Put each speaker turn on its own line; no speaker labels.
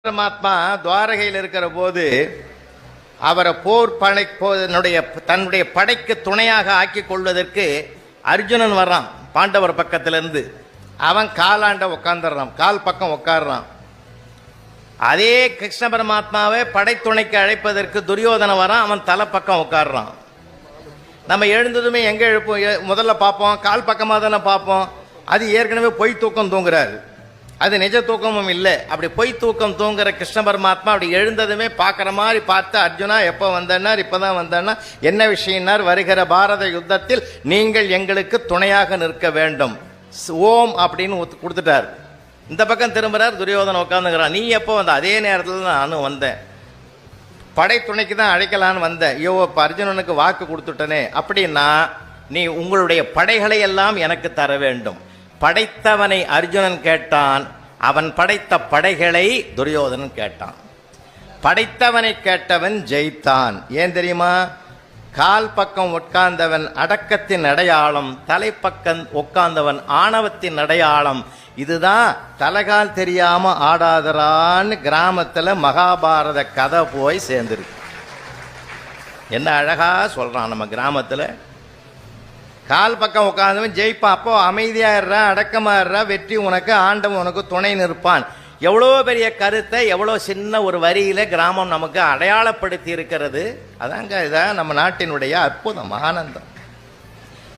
பரமாத்மா துவாரகையில் இருக்கிற போது அவரை தன்னுடைய படைக்கு துணையாக ஆக்கி கொள்வதற்கு அர்ஜுனன் வர்றான். பாண்டவர் பக்கத்திலிருந்து அவன் காலாண்ட உட்காந்துடுறான், கால் பக்கம் உட்காடுறான். அதே கிருஷ்ண பரமாத்மாவை படைத்துணைக்கு அழைப்பதற்கு துரியோதன வரான், அவன் தலை பக்கம் உட்காடுறான். நம்ம எழுந்ததுமே எங்கே எழுப்போம்? முதல்ல பார்ப்போம், கால் பக்கமாக தானே பார்ப்போம். அது ஏற்கனவே பொய் தூக்கம் தூங்குறாரு, அது நிஜ தூக்கமும் இல்லை. அப்படி பொய் தூக்கம் தூங்குற கிருஷ்ண பரமாத்மா அப்படி எழுந்ததுமே பார்க்குற மாதிரி பார்த்து, அர்ஜுனா எப்போ வந்தனார்? இப்போ தான் வந்தனா, என்ன விஷயம்னார்? வருகிற பாரத யுத்தத்தில் நீங்கள் எங்களுக்கு துணையாக நிற்க வேண்டும், ஓம் அப்படின்னு கொடுத்துட்டார். இந்த பக்கம் திரும்புகிறார், துரியோதனை உட்காந்துக்கிறான். நீ எப்போ வந்த? அதே நேரத்தில் நானும் வந்தேன், படை துணைக்கு தான் அழைக்கலான்னு வந்தேன். ஐயோ, இப்போ அர்ஜுனனுக்கு வாக்கு கொடுத்துட்டனே. அப்படின்னா நீ உங்களுடைய படைகளை எல்லாம் எனக்கு தர வேண்டும். படைத்தவனை அர்ஜுனன் கேட்டான், அவன் படைத்த படைகளை துரியோதனன் கேட்டான். படைத்தவனை கேட்டவன் ஜெயித்தான். ஏன் தெரியுமா? கால் பக்கம் உட்கார்ந்தவன் அடக்கத்தின் அடையாளம், தலைப்பக்கம் உட்கார்ந்தவன் ஆணவத்தின் அடையாளம். இதுதான் தலகால் தெரியாம ஆடாதரான்னு கிராமத்தில் மகாபாரத கதை போய் சேர்ந்துருக்கு. என்ன அழகா சொல்றான் நம்ம கிராமத்தில். கால் பக்கம் உட்கார்ந்தவன் ஜெயிப்பான். அப்போ அமைதியாடுறா, அடக்கமாடுறா, வெற்றி உனக்கு, ஆண்டவன் உனக்கு துணை நிற்பான். எவ்வளோ பெரிய கருத்தை எவ்வளோ சின்ன ஒரு வரியில கிராமம் நமக்கு அடையாளப்படுத்தி இருக்கிறது. அதாங்க இதான் நம்ம நாட்டினுடைய அற்புதம், ஆனந்தம்.